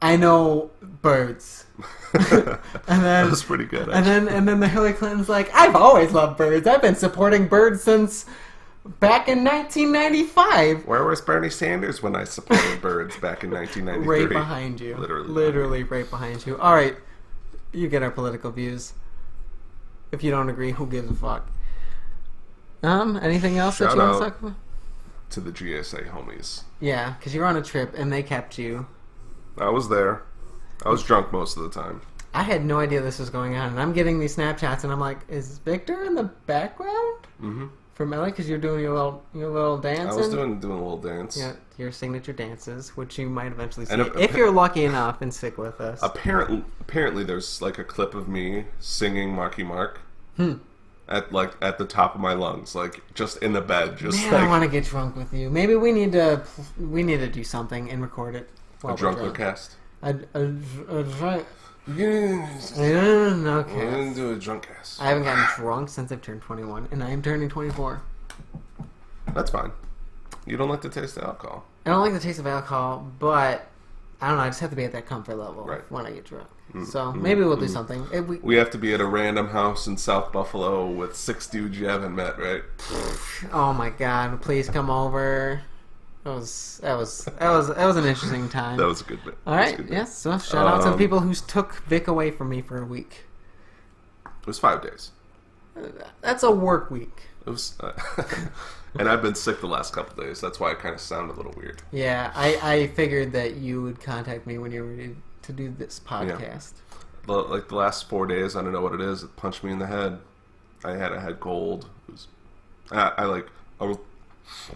I know birds. And then That was pretty good. and then the Hillary Clinton's like, I've always loved birds. I've been supporting birds since back in 1995. Where was Bernie Sanders when I supported birds back in 1993? Right behind you. Literally. Literally right behind you. All right, you get our political views. If you don't agree, who gives a fuck? Anything else that Shout you want out. to talk about? To the GSA homies. Yeah, because you're on a trip and they kept you. I was there. I was drunk most of the time. I had no idea this was going on, and I'm getting these Snapchats, and I'm like, is Victor in the background Mm-hmm. from LA? Because you're doing your little dancing. I was doing a little dance. Yeah, your signature dances, which you might eventually see And if you're lucky enough and stick with us. Apparently, there's like a clip of me singing Marky Mark at the top of my lungs, like just in the bed, just Man, I want to get drunk with you. Maybe we need to do something and record it. a While drunk we're drunk. cast. A drunk. Yes. No, We're okay. gonna do a drunk cast. I haven't gotten drunk since I've turned 21, and I am turning 24. That's fine. You don't like the taste of alcohol. I don't like the taste of alcohol, but I don't know. I just have to be at that comfort level Right. when I get drunk. So maybe we'll do something. We have to be at a random house in South Buffalo with 6 dudes you haven't met, right? Oh my god! Please come over. That was an interesting time. That was a good bit. All right. Yes. So shout out to the people who took Vic away from me for a week. It was 5 days. That's a work week. It was, and I've been sick the last couple days. That's why I kind of sound a little weird. Yeah, I figured that you would contact me when you were ready to do this podcast. Like the last 4 days, I don't know what it is. It punched me in the head. I had a head cold. It was, I was.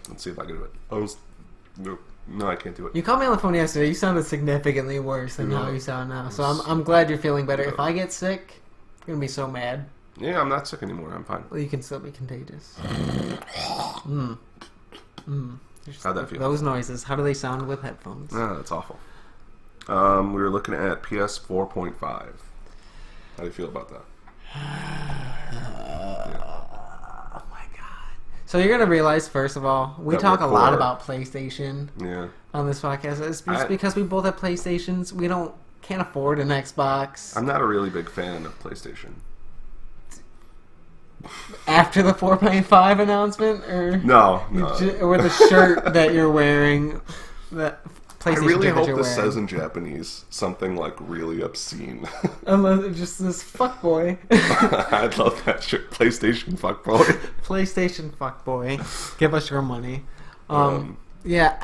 Let's see if I can do it. No, I can't do it. You called me on the phone yesterday. You sounded significantly worse than how you sound now. So I'm glad you're feeling better. If I get sick, I'm gonna be so mad. Yeah, I'm not sick anymore. I'm fine. Well, you can still be contagious. How'd that feel? Those noises. How do they sound with headphones? Ah, that's awful. We were looking at PS 4.5. How do you feel about that? Oh my god! So you're gonna realize, first of all, we That talk we're a lot poor. about PlayStation Yeah. on this podcast. It's just because we both have PlayStations. We can't afford an Xbox. I'm not a really big fan of PlayStation. After the 4.5 announcement, or No. or the shirt that you're wearing, that I PlayStation really shirt that hope you're this wearing. says in Japanese something like really obscene. Unless just this fuckboy. I'd love that shirt. PlayStation fuckboy. PlayStation fuckboy. Give us your money. Um, Yeah.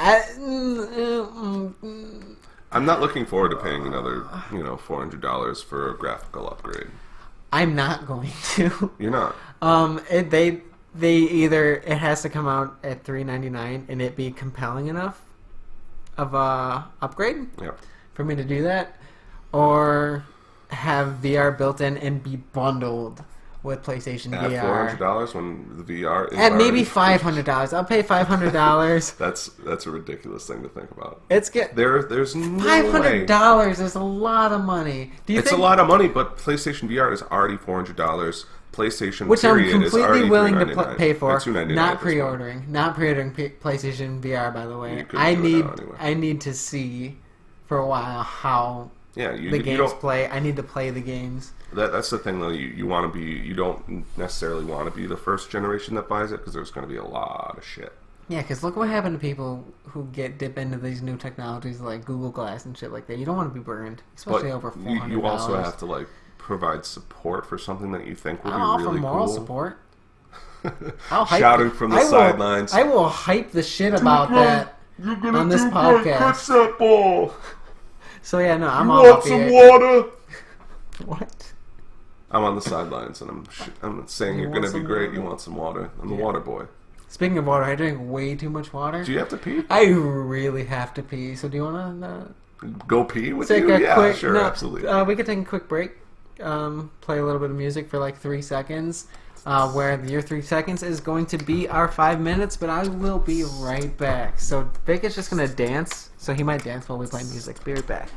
I'm not looking forward to paying another, $400 for a graphical upgrade. I'm not going to. You're not. They either it has to come out at $3.99 and it be compelling enough of a upgrade Yep. for me to do that, or have VR built in and be bundled with PlayStation At VR. $400 when the VR is At maybe already- $500. I'll pay $500. That's a ridiculous thing to think about. It's good. There's no way. $500 is a lot of money. Do you It's think? a lot of money, but PlayStation VR is already $400. PlayStation Which I'm period is completely already willing to $399. pay for. It's $299 Not at this pre-ordering. Not pre-ordering PlayStation VR. By the way, You couldn't I do it need now anyway. I need to see for a while how Yeah, the you games don't. play. I need to play the games. That's the thing, though. You want to be. You don't necessarily want to be the first generation that buys it because there's going to be a lot of shit. Yeah, because look what happened to people who dip into these new technologies like Google Glass and shit like that. You don't want to be burned, especially over $400. You also have to provide support for something that you think will I'll be offer really moral cool. support. I'll hype Shouting from the sidelines. I will hype the shit about that on this podcast. that ball. So yeah, no, I'm all up here. water? What? I'm on the sidelines and I'm saying you're want going to be some great. water? You want some water? I'm the water boy. Speaking of water, I drink way too much water. Do you have to pee? I really have to pee. So do you want to Go pee with take you? a Yeah, quick? sure, no, absolutely. we could take a quick break. play a little bit of music for like 3 seconds, where your 3 seconds is going to be our 5 minutes, but I will be right back. So Vic is just going to dance, so he might dance while we play music. Be right back.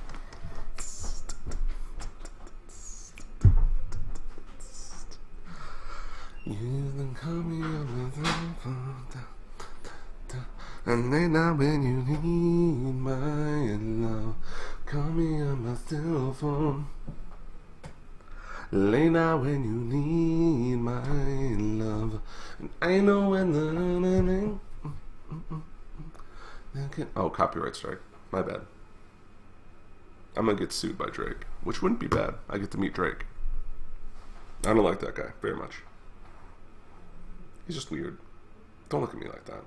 You can call me on the phone, and then now when you need my love, call me on my cell phone. Late now when you need my love, and I know when oh, copyright strike. My bad. I'm gonna get sued by Drake, which wouldn't be bad. I get to meet Drake. I don't like that guy very much. He's just weird. Don't look at me like that.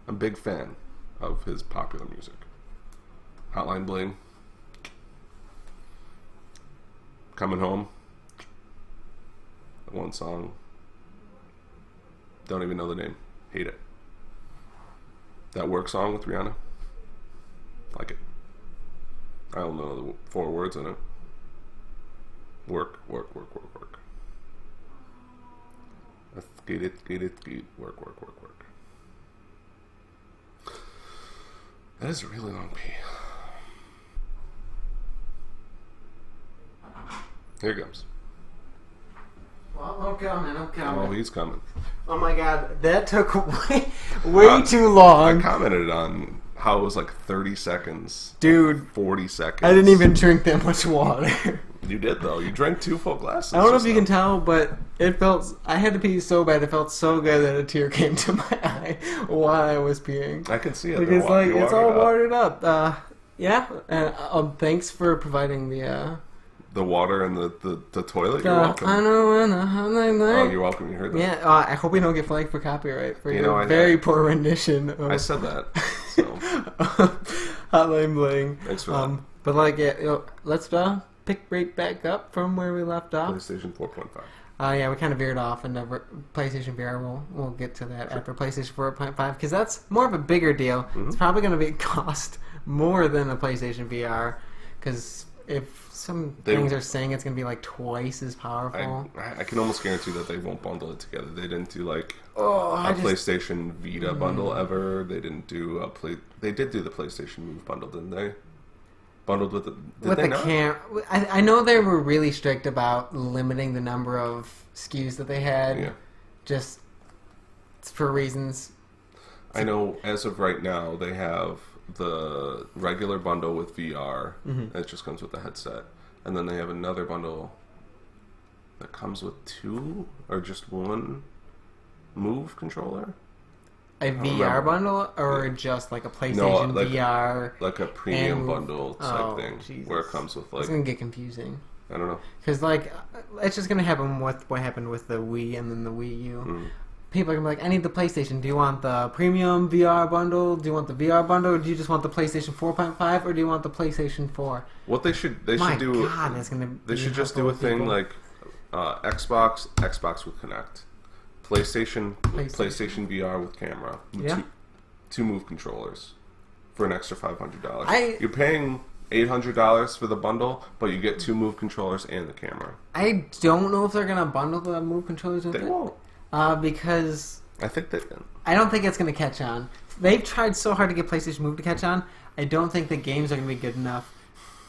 I'm a big fan of his popular music. Hotline Bling. Coming Home. One song. Don't even know the name. Hate it. That Work song with Rihanna. Like it. I don't know the 4 words in it. Work, work, work, work, work. Get it, work, work, work, work. That is a really long pee. Here it comes. Well, I'm coming. Oh, he's coming. Oh my god, that took way too long. I commented on how it was like 30 seconds. Dude. 40 seconds. I didn't even drink that much water. You did, though. You drank 2 full glasses. I don't know if you can tell, but it felt... I had to pee so bad. It felt so good that a tear came to my eye while I was peeing. I can see it. Because, like, it's all watered up. Yeah. And thanks for providing the water and the toilet? You're welcome. Oh, you're welcome. You heard that. Yeah. I hope we don't get flagged for copyright for your very poor rendition of... I said that. So. Hotline Bling. Thanks for that. But, like, let's... pick right back up from where we left off. PlayStation 4.5. Yeah, we kind of veered off into PlayStation VR. We'll get to that after PlayStation 4.5 because that's more of a bigger deal. Mm-hmm. It's probably going to cost more than a PlayStation VR because if some things are saying it's going to be like twice as powerful. I can almost guarantee that they won't bundle it together. They didn't do like a PlayStation Vita bundle ever. They didn't do They did do the PlayStation Move bundle, didn't they? Bundled with the camera. I know they were really strict about limiting the number of SKUs that they had, just for reasons. I know as of right now they have the regular bundle with VR. Mm-hmm. It just comes with the headset, and then they have another bundle that comes with 2 or just 1 Move controller. A VR bundle or just like a PlayStation VR? Like a premium bundle type thing. Jesus. Where it comes with like... It's going to get confusing. I don't know. Because like, it's just going to happen with what happened with the Wii and then the Wii U. Mm. People are going to be like, I need the PlayStation. Do you want the premium VR bundle? Do you want the VR bundle? Or do you just want the PlayStation 4.5? Or do you want the PlayStation 4? What they should do... God, it's going to They should just do a thing like Xbox with Kinect. PlayStation VR with camera. With 2 Move controllers for an extra $500. You're paying $800 for the bundle, but you get 2 Move controllers and the camera. I don't know if they're gonna bundle the Move controllers with it. They won't. Because I think they can. I don't think it's gonna catch on. They've tried so hard to get PlayStation Move to catch on. I don't think the games are gonna be good enough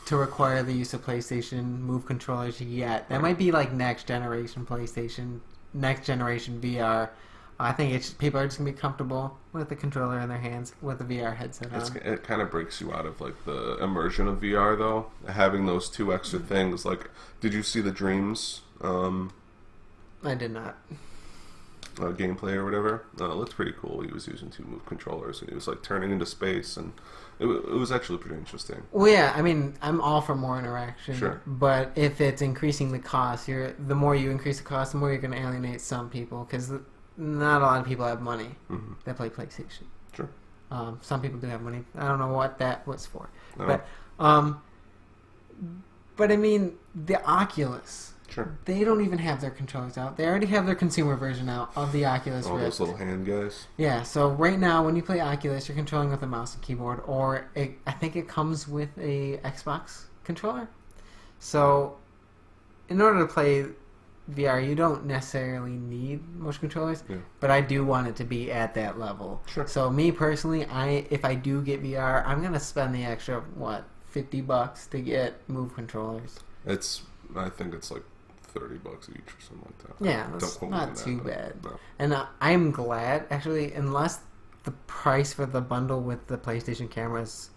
to require the use of PlayStation Move controllers yet. That might be like next generation PlayStation. Next generation VR. I think people are just going to be comfortable with the controller in their hands with the VR headset on. It kind of breaks you out of like the immersion of VR though. Having those 2 extra things. Like, did you see the Dreams? I did not. Gameplay or whatever. It looked pretty cool. He was using 2 Move controllers and he was like turning into space and it was actually pretty interesting. Well, yeah, I mean, I'm all for more interaction. Sure. But if it's increasing the cost, the more you increase the cost, the more you're going to alienate some people because not a lot of people have money that play PlayStation. Sure. Some people do have money. I don't know what that was for. But I mean, the Oculus. Sure. They don't even have their controllers out. They already have their consumer version out of the Oculus Rift. Those little hand guys? Yeah, so right now when you play Oculus, you're controlling with a mouse and keyboard, or I think it comes with a Xbox controller. So in order to play VR, you don't necessarily need motion controllers, but I do want it to be at that level. Sure. So me personally, if I do get VR, I'm gonna spend the extra $50 to get Move controllers. I think it's like $30 each or something like that. Yeah, that's not too bad. No. And I'm glad, actually, unless the price for the bundle with the PlayStation cameras,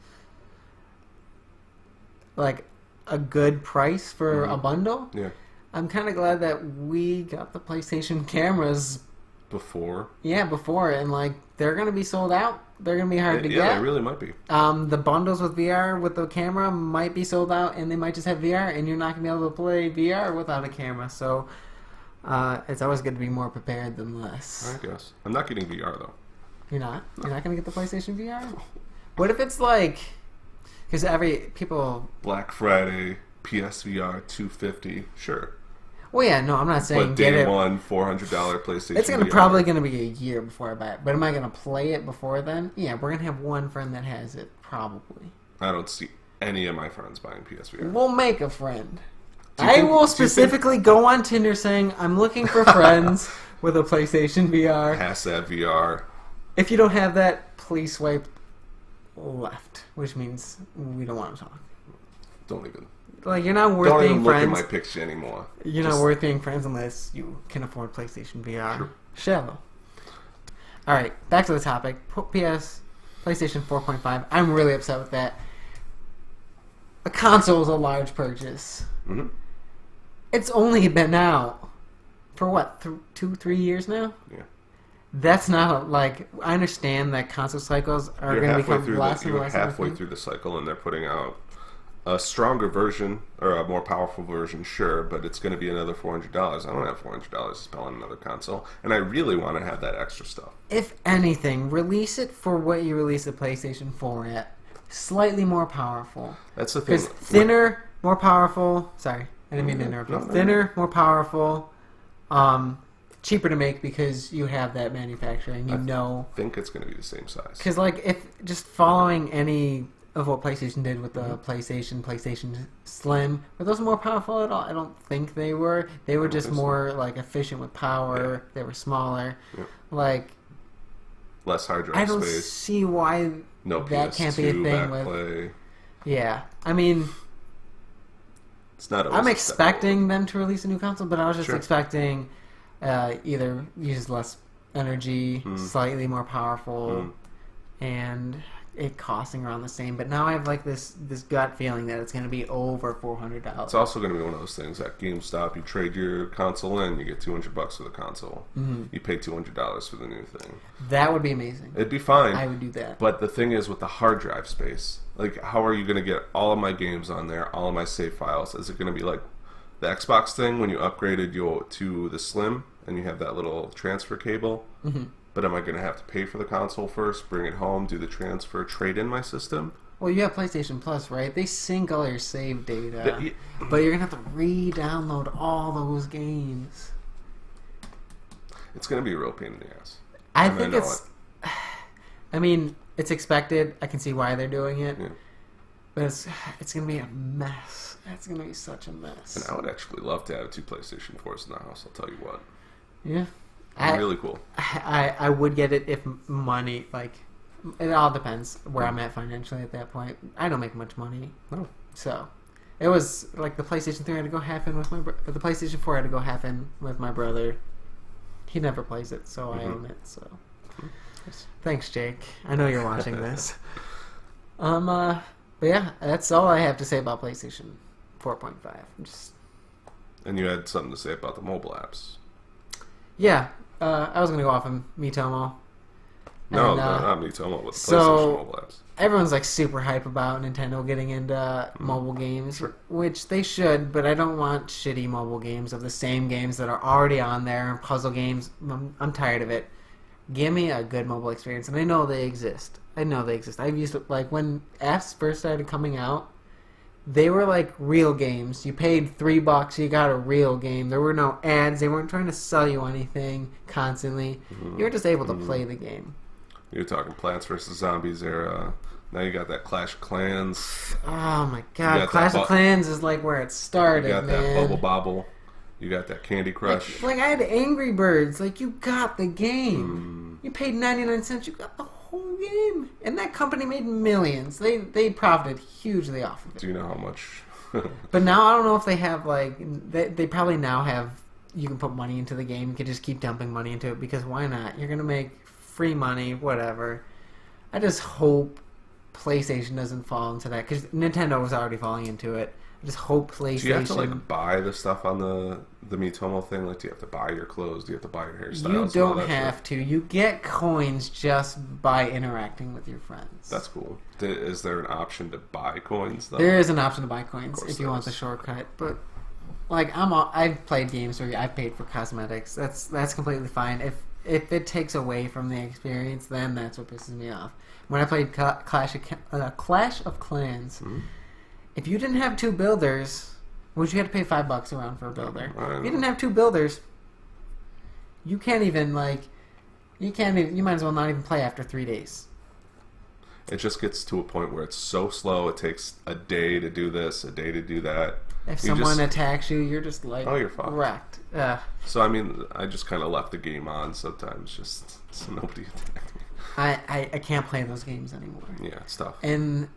like a good price for a bundle. Yeah. I'm kind of glad that we got the PlayStation cameras before. Yeah, before, and like they're gonna be sold out. They're gonna be hard to get. Yeah, they really might be. The bundles with VR with the camera might be sold out, and they might just have VR, and you're not gonna be able to play VR without a camera. So it's always good to be more prepared than less. I guess I'm not getting VR though. You're not. No. You're not gonna get the PlayStation VR. What if it's like? Because people Black Friday PSVR $250, sure. Well, yeah, no, I'm not saying but get day it. one $400 PlayStation. It's VR. probably gonna be a year before I buy it. But am I gonna play it before then? Yeah, we're gonna have one friend that has it, probably. I don't see any of my friends buying PSVR. We'll make a friend. I will specifically go on Tinder saying I'm looking for friends with a PlayStation VR. Hashtag VR. If you don't have that, please swipe left, which means we don't want to talk. Don't even. Like, you're not worth being friends. Don't even look at my picture anymore. You're not worth being friends unless you can afford PlayStation VR. Sure. Shallow. Alright, back to the topic. PS, PlayStation 4.5. I'm really upset with that. A console is a large purchase. Mm-hmm. It's only been out for what, 2-3 years now? Yeah. That's not like, I understand that console cycles are going to become less and less. You're halfway through the cycle, and they're putting out a stronger version or a more powerful version, sure, but it's going to be another $400. I don't have $400 to spend on another console, and I really want to have that extra stuff. If anything, release it for what you released the PlayStation 4 at. Slightly more powerful. That's the thing. Because thinner, more powerful. Sorry, I didn't mean to interrupt you. Thinner, more powerful. Cheaper to make because you have that manufacturing. I think it's going to be the same size. Because like if just following any of what PlayStation did with the PlayStation Slim, were those more powerful at all? I don't think they were. They were just more like efficient with power. Yeah. They were smaller. Yeah. Like less hard drive space. I don't space. see why that can't be a thing with. Play. Yeah, I mean, it's not. I'm expecting them to release a new console, but I was just expecting either use less energy, slightly more powerful, and it costing around the same. But now I have like this gut feeling that it's going to be over $400. It's also going to be one of those things at GameStop. You trade your console in, you get $200 for the console. You pay $200 for the new thing. That would be amazing. It'd be fine. I would do that. But the thing is, with the hard drive space, like, how are you going to get all of my games on there, all of my save files? Is it going to be like the Xbox thing when you upgraded to the Slim and you have that little transfer cable? But am I going to have to pay for the console first, bring it home, do the transfer, trade in my system? Well, you have PlayStation Plus, right? They sync all your save data, but you're going to have to re-download all those games. It's going to be a real pain in the ass. I think it's... I mean, it's expected. I can see why they're doing it. Yeah. But it's going to be a mess. It's going to be such a mess. And I would actually love to have 2 PlayStation 4s in the house, I'll tell you what. Yeah. Really cool. I would get it if money, like, it all depends where I'm at financially at that point. I don't make much money. No. So, it was, like, the PlayStation 3 had to go half in with my brother. The PlayStation 4 had to go half in with my brother. He never plays it, so I own it, so. Thanks, Jake. I know you're watching this. But yeah, that's all I have to say about PlayStation 4.5. And you had something to say about the mobile apps. Yeah, I was going to go off of Miitomo. No, not Miitomo, with the PlayStation mobile apps. Everyone's like super hype about Nintendo getting into mobile games, which they should, but I don't want shitty mobile games of the same games that are already on there, and puzzle games. I'm tired of it. Give me a good mobile experience, and I know they exist. I've used it, like, when apps first started coming out, they were like real games. You paid $3, you got a real game. There were no ads. They weren't trying to sell you anything constantly. You were just able to play the game. You're talking Plants vs. Zombies era, Now you got that Clash of Clans. Oh my god, Clash of Clans is like where it started, man. You got that Bubble Bobble. You got that Candy Crush. Like I had Angry Birds. Like, you got the game. You paid 99 cents, you got the whole game. And that company made millions. They profited hugely off of it. Do you know how much? But now I don't know if they have, like... They probably now have... You can put money into the game. You can just keep dumping money into it, because why not? You're going to make free money, whatever. I just hope PlayStation doesn't fall into that, because Nintendo was already falling into it. I just hope PlayStation... Do you have to, like, buy the stuff on the Miitomo thing? Like, do you have to buy your clothes? Do you have to buy your hairstyles? You don't have to. You get coins just by interacting with your friends. That's cool. Is there an option to buy coins, though? There is an option to buy coins if you want the shortcut, but... Like, I've played games where I've paid for cosmetics. That's completely fine. If it takes away from the experience, then that's what pisses me off. When I played Clash of Clans, if you didn't have 2 builders, which you had to pay $5 around for a builder, if you didn't have 2 builders, you can't even you might as well not even play after 3 days. It just gets to a point where it's so slow. It takes a day to do this, a day to do that. If someone attacks you, you're just like, oh, you're fucked. Wrecked. So, I mean, I just kind of left the game on sometimes just so nobody attacked me. I can't play those games anymore. Yeah, it's tough. And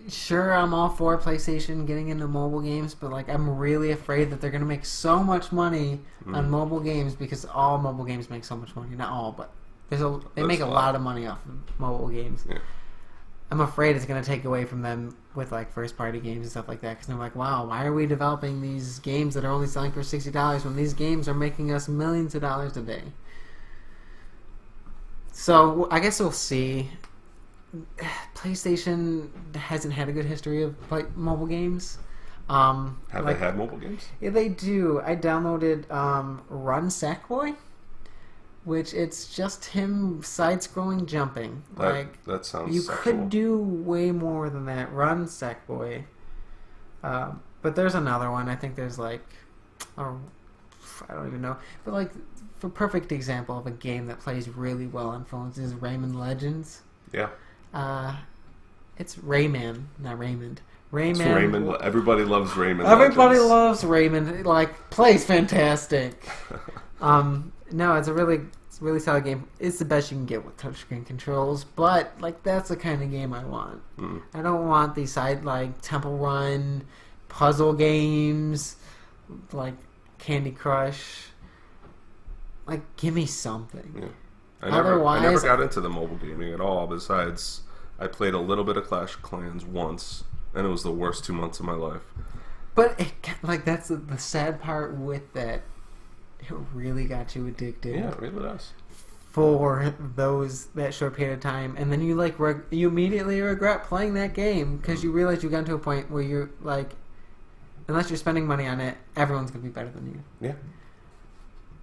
sure, I'm all for PlayStation getting into mobile games, but like, I'm really afraid that they're going to make so much money on mobile games, because all mobile games make so much money. Not all, but they make a lot of money off of mobile games. Yeah. I'm afraid it's going to take away from them with like first-party games and stuff like that, because they're like, wow, why are we developing these games that are only selling for $60 when these games are making us millions of dollars a day? So I guess we'll see. PlayStation hasn't had a good history of mobile games. Have they had mobile games? Yeah, they do. I downloaded Run Sackboy, which it's just him side-scrolling jumping. That sounds you sexual. could do way more than that. Run Sackboy. But there's another one. I think there's like, I don't even know. But like, for perfect example of a game that plays really well on phones is Rayman Legends. Yeah. It's Rayman, not Raymond. Rayman. It's Rayman. Everybody loves Rayman. Everybody Legends. loves Rayman. Like, plays fantastic. No, it's a really solid game. It's the best you can get with touchscreen controls, but like, that's the kind of game I want. I don't want these Temple Run, puzzle games, like Candy Crush. Like, give me something. Yeah. I never got into the mobile gaming at all. Besides, I played a little bit of Clash of Clans once, and it was the worst 2 months of my life. But that's the sad part with that. It really got you addicted. Yeah, it really does. For that short period of time, and then you you immediately regret playing that game, because you realize you got to a point where you're like, unless you're spending money on it, everyone's gonna be better than you. Yeah.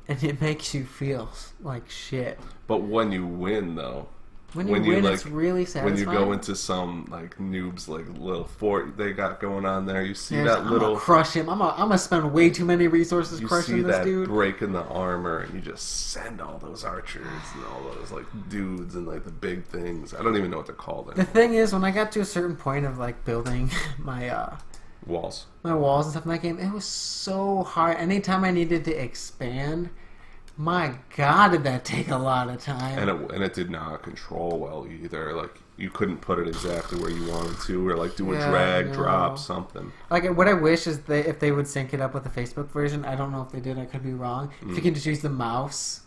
And it makes you feel like shit. But when you win, though, when you win, it's really satisfying. When you go into some like noobs, like little fort they got going on there, you see I'm gonna crush him. I'm gonna spend way too many resources crushing this dude. You see that break in the armor, and you just send all those archers and all those like dudes and like the big things. I don't even know what they're called anymore. The thing is, when I got to a certain point of like building my walls and stuff in that game, it was so hard. Anytime I needed to expand, my God, did that take a lot of time. And it did not control well either. Like, you couldn't put it exactly where you wanted to, or like do a drag, drop, something. Like, what I wish is if they would sync it up with the Facebook version. I don't know if they did. I could be wrong. If you can just use the mouse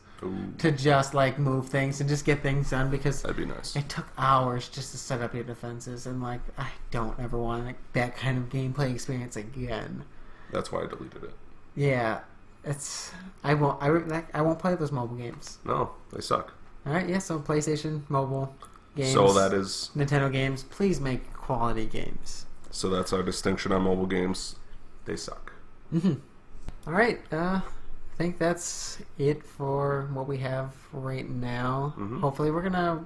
to just like move things and just get things done, because that'd be nice. It took hours just to set up your defenses, and like, I don't ever want that kind of gameplay experience again. That's why I deleted it. Yeah. I won't play those mobile games. No, they suck. All right, yeah. So PlayStation mobile games. So that is Nintendo games. Please make quality games. So that's our distinction on mobile games. They suck. All right. I think that's it for what we have right now. Hopefully, we're gonna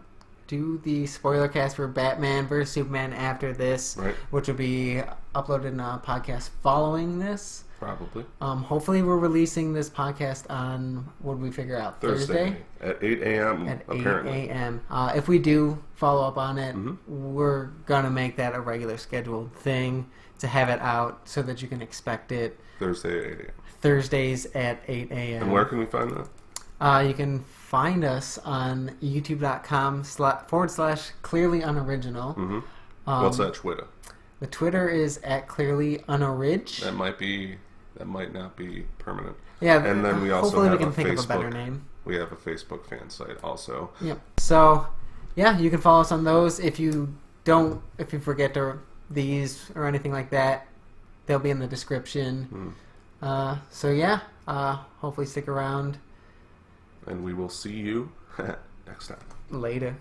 do the spoiler cast for Batman vs Superman after this, which will be uploaded in a podcast following this. Probably. Hopefully we're releasing this podcast on, what did we figure out? Thursday? At 8 a.m. At apparently. 8 a.m. If we do follow up on it, we're going to make that a regular scheduled thing to have it out so that you can expect it. Thursday at 8 a.m. Thursdays at 8 a.m. And where can we find that? You can find us on youtube.com/clearly unoriginal. Mm-hmm. What's that Twitter? The Twitter is at clearly unorig. That might not be permanent. Yeah, and then we also hopefully have we can a think Facebook, of a better name. We have a Facebook fan site also. Yep. So, yeah, you can follow us on those. If you forget these or anything like that, they'll be in the description. So yeah, hopefully stick around. And we will see you next time. Later.